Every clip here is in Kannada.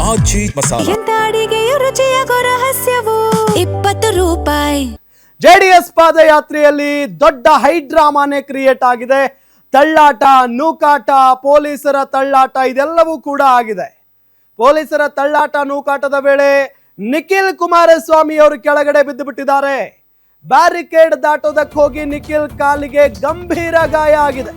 ಮಾಜಿ ಮಸಾಲ. ಎಂತ ಅಡಿಗೆಯ ರುಚಿಯಾಗೋ ರಹಸ್ಯವು 20 ರೂಪಾಯಿ. ಜೆಡಿಎಸ್ ಪಾದಯಾತ್ರೆಯಲ್ಲಿ ದೊಡ್ಡ ಹೈಡ್ರಾಮಾನೇ ಕ್ರಿಯೇಟ್ ಆಗಿದೆ. ತಳ್ಳಾಟ, ನೂಕಾಟ, ಪೊಲೀಸರ ತಳ್ಳಾಟ ಇದೆಲ್ಲವೂ ಕೂಡ ಆಗಿದೆ. ಪೊಲೀಸರ ತಳ್ಳಾಟ ನೂಕಾಟದ ವೇಳೆ ನಿಖಿಲ್ ಕುಮಾರಸ್ವಾಮಿ ಅವರು ಕೆಳಗಡೆ ಬಿದ್ದು ಬಿಟ್ಟಿದ್ದಾರೆ. ಬ್ಯಾರಿಕೇಡ್ ದಾಟೋದಕ್ಕೆ ಹೋಗಿ ನಿಖಿಲ್ ಕಾಲಿಗೆ ಗಂಭೀರ ಗಾಯ ಆಗಿದೆ.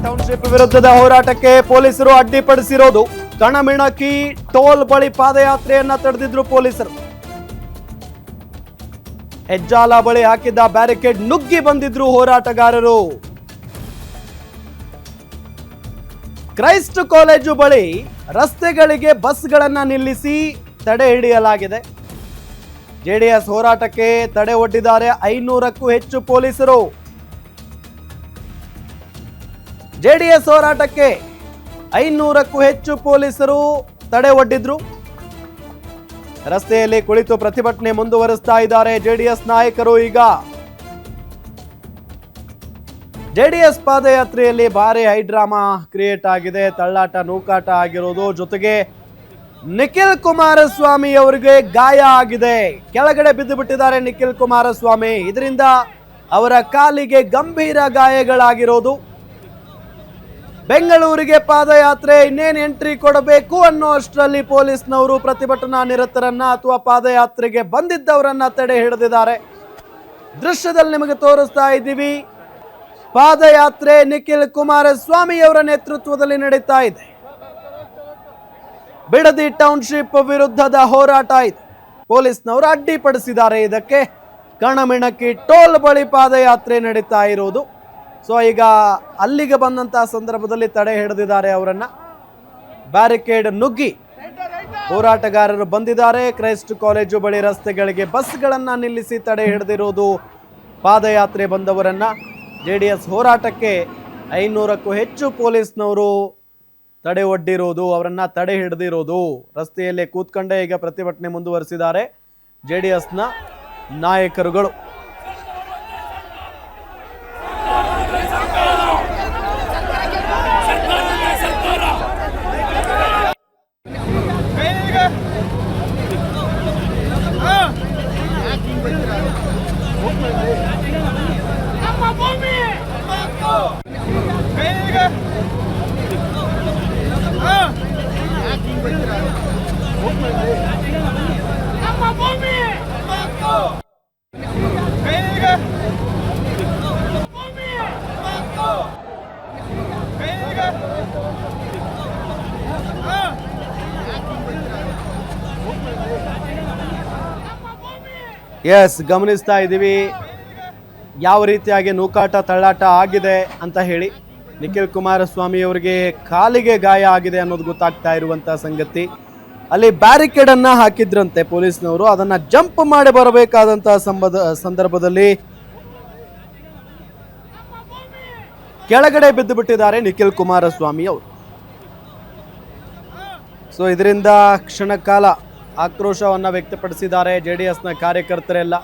ಟೌನ್ಶಿಪ್ ವಿರುದ್ಧದ ಹೋರಾಟಕ್ಕೆ ಪೊಲೀಸರು ಅಡ್ಡಿಪಡಿಸಿರೋದು. ಕಣಮಿಣಕಿ ಟೋಲ್ ಬಳಿ ಪಾದಯಾತ್ರೆಯನ್ನ ತಡೆದಿದ್ರು ಪೊಲೀಸರು. ಹೆಜ್ಜಾಲ ಬಳಿ ಹಾಕಿದ್ದ ಬ್ಯಾರಿಕೇಡ್ ನುಗ್ಗಿ ಬಂದಿದ್ರು ಹೋರಾಟಗಾರರು. ಕ್ರೈಸ್ಟ್ ಕಾಲೇಜು ಬಳಿ ರಸ್ತೆಗಳಿಗೆ ಬಸ್ಗಳನ್ನ ನಿಲ್ಲಿಸಿ ತಡೆ ಹಿಡಿಯಲಾಗಿದೆ. ಜೆಡಿಎಸ್ ಹೋರಾಟಕ್ಕೆ ತಡೆ ಒಡ್ಡಿದ್ದಾರೆ 500ಕ್ಕೂ ಹೆಚ್ಚು ಪೊಲೀಸರು. ಜೆಡಿಎಸ್ ಹೋರಾಟಕ್ಕೆ 500ಕ್ಕೂ ಹೆಚ್ಚು ಪೊಲೀಸರು ತಡೆ ಒಡ್ಡಿದ್ರು. ರಸ್ತೆಯಲ್ಲಿ ಕುಳಿತು ಪ್ರತಿಭಟನೆ ಮುಂದುವರಿಸ್ತಾ ಇದ್ದಾರೆ ಜೆಡಿಎಸ್ ನಾಯಕರು. ಈಗ ಜೆಡಿಎಸ್ ಪಾದಯಾತ್ರೆಯಲ್ಲಿ ಭಾರಿ ಹೈಡ್ರಾಮಾ ಕ್ರಿಯೇಟ್ ಆಗಿದೆ. ತಳ್ಳಾಟ ನೂಕಾಟ ಆಗಿರೋದು, ಜೊತೆಗೆ ನಿಖಿಲ್ ಕುಮಾರಸ್ವಾಮಿ ಅವರಿಗೆ ಗಾಯ ಆಗಿದೆ. ಕೆಳಗಡೆ ಬಿದ್ದು ಬಿಟ್ಟಿದ್ದಾರೆ ನಿಖಿಲ್ ಕುಮಾರಸ್ವಾಮಿ. ಇದರಿಂದ ಅವರ ಕಾಲಿಗೆ ಗಂಭೀರ ಗಾಯಗಳಾಗಿರೋದು. ಬೆಂಗಳೂರಿಗೆ ಪಾದಯಾತ್ರೆ ಇನ್ನೇನು ಎಂಟ್ರಿ ಕೊಡಬೇಕು ಅನ್ನೋ ಅಷ್ಟರಲ್ಲಿ ಪೊಲೀಸ್ನವರು ಪ್ರತಿಭಟನಾ ನಿರತರನ್ನ ಅಥವಾ ಪಾದಯಾತ್ರೆಗೆ ಬಂದಿದ್ದವರನ್ನ ತಡೆ ಹಿಡಿದಿದ್ದಾರೆ. ದೃಶ್ಯದಲ್ಲಿ ನಿಮಗೆ ತೋರಿಸ್ತಾ ಇದ್ದೀವಿ. ಪಾದಯಾತ್ರೆ ನಿಖಿಲ್ ಕುಮಾರಸ್ವಾಮಿ ಅವರ ನೇತೃತ್ವದಲ್ಲಿ ನಡೀತಾ ಇದೆ. ಬಿಡದಿ ಟೌನ್ಶಿಪ್ ವಿರುದ್ಧದ ಹೋರಾಟ ಇದು. ಪೊಲೀಸ್ನವರು ಅಡ್ಡಿಪಡಿಸಿದ್ದಾರೆ. ಇದಕ್ಕೆ ಕಣಮಿಣಕಿ ಟೋಲ್ ಬಳಿ ಪಾದಯಾತ್ರೆ ನಡೀತಾ ಇರೋದು. ಸೊ ಈಗ ಅಲ್ಲಿಗೆ ಬಂದಂತಹ ಸಂದರ್ಭದಲ್ಲಿ ತಡೆ ಹಿಡಿದಿದ್ದಾರೆ ಅವರನ್ನ. ಬ್ಯಾರಿಕೇಡ್ ನುಗ್ಗಿ ಹೋರಾಟಗಾರರು ಬಂದಿದ್ದಾರೆ. ಕ್ರೈಸ್ಟ್ ಕಾಲೇಜು ಬಳಿ ರಸ್ತೆಗಳಿಗೆ ಬಸ್ಗಳನ್ನ ನಿಲ್ಲಿಸಿ ತಡೆ ಹಿಡಿದಿರೋದು ಪಾದಯಾತ್ರೆ ಬಂದವರನ್ನ. ಜೆಡಿಎಸ್ ಹೋರಾಟಕ್ಕೆ 500ಕ್ಕೂ ಹೆಚ್ಚು ಪೊಲೀಸ್ನವರು ತಡೆ ಒಡ್ಡಿರೋದು, ಅವರನ್ನ ತಡೆ ಹಿಡಿದಿರೋದು. ರಸ್ತೆಯಲ್ಲೇ ಕೂತ್ಕೊಂಡೇ ಈಗ ಪ್ರತಿಭಟನೆ ಮುಂದುವರಿಸಿದ್ದಾರೆ ಜೆಡಿಎಸ್ನ ನಾಯಕರುಗಳು. ಎಸ್, ಗಮನಿಸ್ತಾ ಇದ್ದೀವಿ ಯಾವ ರೀತಿಯಾಗಿ ನೂಕಾಟ ತಳ್ಳಾಟ ಆಗಿದೆ ಅಂತ ಹೇಳಿ. ನಿಖಿಲ್ ಕುಮಾರಸ್ವಾಮಿ ಅವರಿಗೆ ಕಾಲಿಗೆ ಗಾಯ ಆಗಿದೆ ಅನ್ನೋದು ಗೊತ್ತಾಗ್ತಾ ಇರುವಂತಹ ಸಂಗತಿ. ಅಲ್ಲಿ ಬ್ಯಾರಿಕೇಡ್ ಅನ್ನ ಹಾಕಿದ್ರಂತೆ ಪೊಲೀಸ್ನವರು. ಅದನ್ನ ಜಂಪ್ ಮಾಡಿ ಬರಬೇಕಾದಂತಹ ಸಂದರ್ಭದಲ್ಲಿ ಕೆಳಗಡೆ ಬಿದ್ದು ಬಿಟ್ಟಿದ್ದಾರೆ ನಿಖಿಲ್ ಕುಮಾರಸ್ವಾಮಿ ಅವರು. ಸೊ ಇದರಿಂದ ಕ್ಷಣಕಾಲ ಆಕ್ರೋಶವನ್ನ ವ್ಯಕ್ತಪಡಿಸಿದ್ದಾರೆ ಜೆಡಿಎಸ್ನ ಕಾರ್ಯಕರ್ತರೆಲ್ಲ.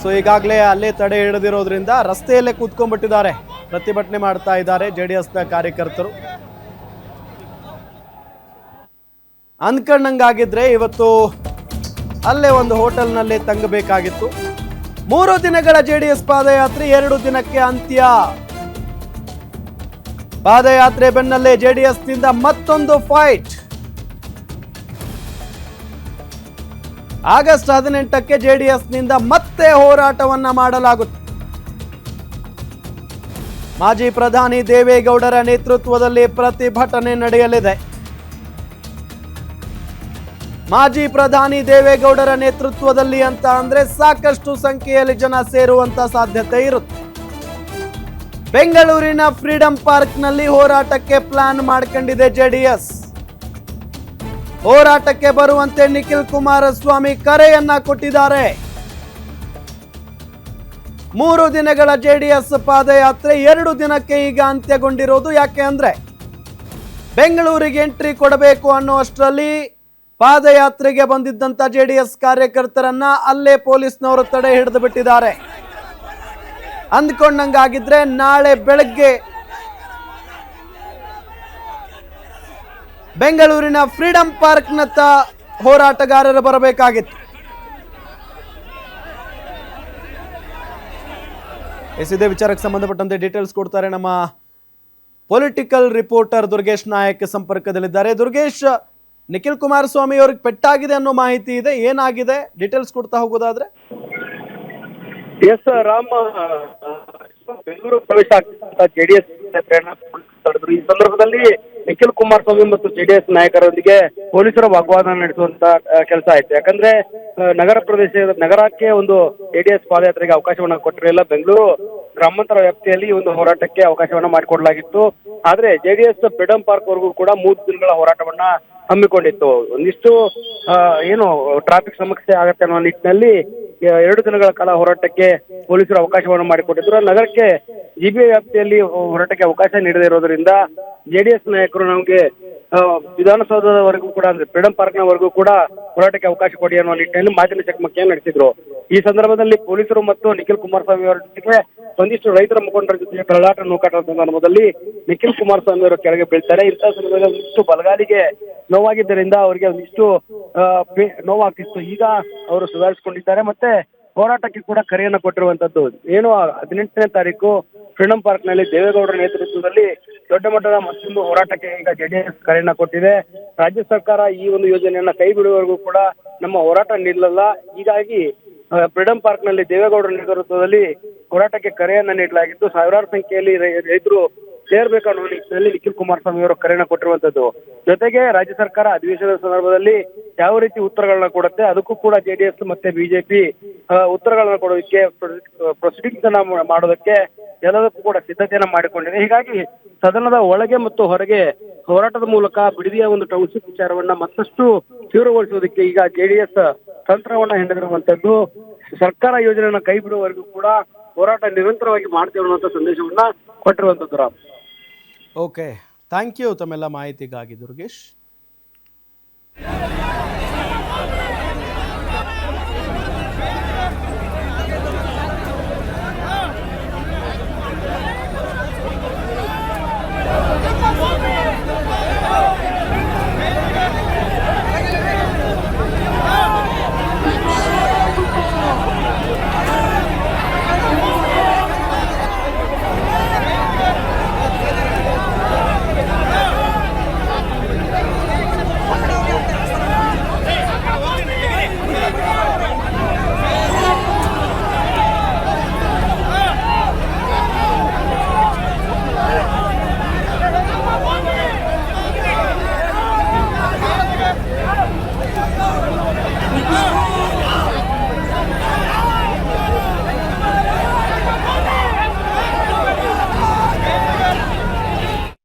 ಸೊ ಈಗಾಗಲೇ ಅಲ್ಲೇ ತಡೆ ಹಿಡಿದಿರೋದ್ರಿಂದ ರಸ್ತೆಯಲ್ಲೇ ಕೂತ್ಕೊಂಡ್ಬಿಟ್ಟಿದ್ದಾರೆ, ಪ್ರತಿಭಟನೆ ಮಾಡ್ತಾ ಇದ್ದಾರೆ ಜೆಡಿಎಸ್ನ ಕಾರ್ಯಕರ್ತರು. ಅನ್ಕಂಡಂಗಾಗಿದ್ರೆ ಇವತ್ತು ಅಲ್ಲೇ ಒಂದು ಹೋಟೆಲ್ನಲ್ಲಿ ತಂಗಬೇಕಾಗಿತ್ತು. 3 ದಿನಗಳ ಜೆಡಿಎಸ್ ಪಾದಯಾತ್ರೆ 2 ದಿನಕ್ಕೆ ಅಂತ್ಯ. ಪಾದಯಾತ್ರೆ ಬೆನ್ನಲ್ಲೇ ಜೆಡಿಎಸ್ನಿಂದ ಮತ್ತೊಂದು ಫೈಟ್. ಆಗಸ್ಟ್ 18ಕ್ಕೆ ಜೆಡಿಎಸ್ನಿಂದ ಮತ್ತೆ ಹೋರಾಟವನ್ನ ಮಾಡಲಾಗುತ್ತೆ. ಮಾಜಿ ಪ್ರಧಾನಿ ದೇವೇಗೌಡರ ನೇತೃತ್ವದಲ್ಲಿ ಪ್ರತಿಭಟನೆ ನಡೆಯಲಿದೆ. ಮಾಜಿ ಪ್ರಧಾನಿ ದೇವೇಗೌಡರ ನೇತೃತ್ವದಲ್ಲಿ ಅಂತ ಅಂದ್ರೆ ಸಾಕಷ್ಟು ಸಂಖ್ಯೆಯಲ್ಲಿ ಜನ ಸೇರುವಂತ ಸಾಧ್ಯತೆ ಇರುತ್ತೆ. ಬೆಂಗಳೂರಿನ ಫ್ರೀಡಂ ಪಾರ್ಕ್ನಲ್ಲಿ ಹೋರಾಟಕ್ಕೆ ಪ್ಲಾನ್ ಮಾಡ್ಕೊಂಡಿದೆ ಜೆಡಿಎಸ್. ಹೋರಾಟಕ್ಕೆ ಬರುವಂತೆ ನಿಖಿಲ್ ಕುಮಾರಸ್ವಾಮಿ ಕರೆಯನ್ನ ಕೊಟ್ಟಿದ್ದಾರೆ. 3 ದಿನಗಳ ಜೆಡಿಎಸ್ ಪಾದಯಾತ್ರೆ 2 ದಿನಕ್ಕೆ ಈಗ ಅಂತ್ಯಗೊಂಡಿರೋದು. ಯಾಕೆ ಅಂದ್ರೆ ಬೆಂಗಳೂರಿಗೆ ಎಂಟ್ರಿ ಕೊಡಬೇಕು ಅನ್ನುವಷ್ಟರಲ್ಲಿ ಪಾದಯಾತ್ರೆಗೆ ಬಂದಿದ್ದಂತ ಜೆಡಿಎಸ್ ಕಾರ್ಯಕರ್ತರನ್ನ ಅಲ್ಲೇ ಪೊಲೀಸ್ನವರು ತಡೆ ಹಿಡಿದು ಬಿಟ್ಟಿದ್ದಾರೆ. ಅಂದ್ಕೊಂಡಂಗಾಗಿದ್ರೆ ನಾಳೆ ಬೆಳಗ್ಗೆ ಬೆಂಗಳೂರಿನ ಫ್ರೀಡಂ ಪಾರ್ಕ್ನತ್ತ ಹೋರಾಟಗಾರರು ಬರಬೇಕಾಗಿತ್ತು. ಇದೇ ವಿಚಾರಕ್ಕೆ ಸಂಬಂಧಪಟ್ಟಂತೆ ಡೀಟೇಲ್ಸ್ ಕೊಡ್ತಾರೆ ನಮ್ಮ ಪೊಲಿಟಿಕಲ್ ರಿಪೋರ್ಟರ್ ದುರ್ಗೇಶ್ ನಾಯಕ್ ಸಂಪರ್ಕದಲ್ಲಿದ್ದಾರೆ. ದುರ್ಗೇಶ್, ನಿಖಿಲ್ ಕುಮಾರಸ್ವಾಮಿ ಅವ್ರಿಗೆ ಪೆಟ್ಟಾಗಿದೆ ಅನ್ನೋ ಮಾಹಿತಿ ಇದೆ, ಏನಾಗಿದೆ ಡೀಟೇಲ್ಸ್ ಕೊಡ್ತಾ ಹೋಗೋದಾದ್ರೆ? ಎಸ್ ರಾಮ, ಬೆಂಗಳೂರು ಪ್ರವೇಶ ಆಗ್ತಕ್ಕಂಥ ಜೆಡಿಎಸ್ ತಡೆದ್ರು. ಈ ಸಂದರ್ಭದಲ್ಲಿ ನಿಖಿಲ್ ಕುಮಾರಸ್ವಾಮಿ ಮತ್ತು ಜೆಡಿಎಸ್ ನಾಯಕರೊಂದಿಗೆ ಪೊಲೀಸರ ವಾಗ್ವಾದ ನಡೆಸುವಂತ ಕೆಲಸ ಆಯ್ತು. ಯಾಕಂದ್ರೆ ನಗರಕ್ಕೆ ಒಂದು ಜೆಡಿಎಸ್ ಪಾದಯಾತ್ರೆಗೆ ಅವಕಾಶವನ್ನ ಕೊಟ್ಟಿರಲಿಲ್ಲ. ಬೆಂಗಳೂರು ಗ್ರಾಮಾಂತರ ವ್ಯಾಪ್ತಿಯಲ್ಲಿ ಒಂದು ಹೋರಾಟಕ್ಕೆ ಅವಕಾಶವನ್ನ ಮಾಡಿಕೊಡ್ಲಾಗಿತ್ತು. ಆದ್ರೆ ಜೆಡಿಎಸ್ ಫ್ರೀಡಂ ಪಾರ್ಕ್ ವರೆಗೂ ಕೂಡ 3 ದಿನಗಳ ಹೋರಾಟವನ್ನ ಹಮ್ಮಿಕೊಂಡಿತ್ತು. ಒಂದಿಷ್ಟು ಏನು ಟ್ರಾಫಿಕ್ ಸಮಸ್ಯೆ ಆಗತ್ತೆ ಅನ್ನೋ ನಿಟ್ಟಿನಲ್ಲಿ 2 ದಿನಗಳ ಕಾಲ ಹೋರಾಟಕ್ಕೆ ಪೊಲೀಸರು ಅವಕಾಶವನ್ನು ಮಾಡಿಕೊಟ್ಟಿದ್ರು. ನಗರಕ್ಕೆ ಜಿಬಿಐ ವ್ಯಾಪ್ತಿಯಲ್ಲಿ ಹೋರಾಟಕ್ಕೆ ಅವಕಾಶ ನೀಡದೇ ಇರೋದ್ರಿಂದ ಜೆಡಿಎಸ್ ನಾಯಕರು ನಮಗೆ ವಿಧಾನಸೌಧದವರೆಗೂ ಕೂಡ ಅಂದ್ರೆ ಫ್ರೀಡಂ ಪಾರ್ಕ್ನವರೆಗೂ ಕೂಡ ಹೋರಾಟಕ್ಕೆ ಅವಕಾಶ ಕೊಡಿ ಅನ್ನೋ ನಿಟ್ಟಿನಲ್ಲಿ ಮಾತಿನ ಚಕಮಕಿಯನ್ನು ನಡೆಸಿದ್ರು. ಈ ಸಂದರ್ಭದಲ್ಲಿ ಪೊಲೀಸರು ಮತ್ತು ನಿಖಿಲ್ ಕುಮಾರಸ್ವಾಮಿ ಅವರ ಜೊತೆಗೆ ಒಂದಿಷ್ಟು ರೈತರ ಮುಖಂಡರ ಜೊತೆಗೆ ತಳ್ಳಾಟ ನೂಕಾಟ ಸಂದರ್ಭದಲ್ಲಿ ನಿಖಿಲ್ ಕುಮಾರಸ್ವಾಮಿ ಅವರು ಕೆಳಗೆ ಬೀಳ್ತಾರೆ. ಇಂತಹ ಸಂದರ್ಭದಲ್ಲಿ ಒಂದಿಷ್ಟು ಬಲಗಾಲಿಗೆ ನೋವಾಗಿದ್ದರಿಂದ ಅವರಿಗೆ ಒಂದಿಷ್ಟು ನೋವಾಗ್ತಿತ್ತು. ಈಗ ಅವರು ಸುಧಾರಿಸಿಕೊಂಡಿದ್ದಾರೆ. ಮತ್ತೆ ಹೋರಾಟಕ್ಕೆ ಕೂಡ ಕರೆಯನ್ನು ಕೊಟ್ಟಿರುವಂತದ್ದು ಏನು 18ನೇ ತಾರೀಕು ಫ್ರೀಡಂ ಪಾರ್ಕ್ ನಲ್ಲಿ ದೇವೇಗೌಡರ ನೇತೃತ್ವದಲ್ಲಿ ದೊಡ್ಡ ಮಟ್ಟದ ಮತ್ತೊಂದು ಹೋರಾಟಕ್ಕೆ ಈಗ ಜೆಡಿಎಸ್ ಕರೆಯನ್ನ ಕೊಟ್ಟಿದೆ. ರಾಜ್ಯ ಸರ್ಕಾರ ಈ ಒಂದು ಯೋಜನೆಯನ್ನ ಕೈ ಬಿಡುವವರೆಗೂ ಕೂಡ ನಮ್ಮ ಹೋರಾಟ ನಿಲ್ಲಲ್ಲ. ಹೀಗಾಗಿ ಫ್ರೀಡಂ ಪಾರ್ಕ್ ನಲ್ಲಿ ದೇವೇಗೌಡರ ನೇತೃತ್ವದಲ್ಲಿ ಹೋರಾಟಕ್ಕೆ ಕರೆಯನ್ನ ನೀಡಲಾಗಿದ್ದು, ಸಾವಿರಾರು ಸಂಖ್ಯೆಯಲ್ಲಿ ರೈತರು ಸೇರ್ಬೇಕು ಅನ್ನೋ ನಿಟ್ಟಿನಲ್ಲಿ ನಿಖಿಲ್ ಕುಮಾರಸ್ವಾಮಿ ಅವರು ಕರೆಯನ್ನ ಕೊಟ್ಟಿರುವಂತದ್ದು. ಜೊತೆಗೆ ರಾಜ್ಯ ಸರ್ಕಾರ ಅಧಿವೇಶನದ ಸಂದರ್ಭದಲ್ಲಿ ಯಾವ ರೀತಿ ಉತ್ತರಗಳನ್ನ ಕೊಡುತ್ತೆ ಅದಕ್ಕೂ ಕೂಡ ಜೆಡಿಎಸ್ ಮತ್ತೆ ಬಿಜೆಪಿ ಉತ್ತರಗಳನ್ನ ಕೊಡೋದಕ್ಕೆ ಪ್ರೊಸೀಡಿಂಗ್ಸ್ ಅನ್ನ ಮಾಡೋದಕ್ಕೆ ಎಲ್ಲದಕ್ಕೂ ಕೂಡ ಸಿದ್ಧತೆಯನ್ನ ಮಾಡಿಕೊಂಡಿದೆ. ಹೀಗಾಗಿ ಸದನದ ಒಳಗೆ ಮತ್ತು ಹೊರಗೆ ಹೋರಾಟದ ಮೂಲಕ ಬಿಡದಿಯ ಒಂದು ಟೌನ್ಶಿಪ್ ವಿಚಾರವನ್ನ ಮತ್ತಷ್ಟು ತೀವ್ರಗೊಳಿಸುವುದಕ್ಕೆ ಈಗ ಜೆಡಿಎಸ್ ತಂತ್ರವನ್ನ ಹೆಣೆದಿರುವಂತದ್ದು. ಸರ್ಕಾರ ಯೋಜನೆಯನ್ನ ಕೈ ಬಿಡುವವರೆಗೂ ಕೂಡ ಹೋರಾಟ ನಿರಂತರವಾಗಿ ಮಾಡ್ತೇವೆ ಅನ್ನುವಂಥ ಸಂದೇಶವನ್ನ ಕೊಟ್ಟಿರುವಂತದ್ದು. ರಾಮ್, ಓಕೆ, ಥ್ಯಾಂಕ್ ಯು ತಮ್ಮೆಲ್ಲ ಮಾಹಿತಿಗಾಗಿ ದುರ್ಗೇಶ್.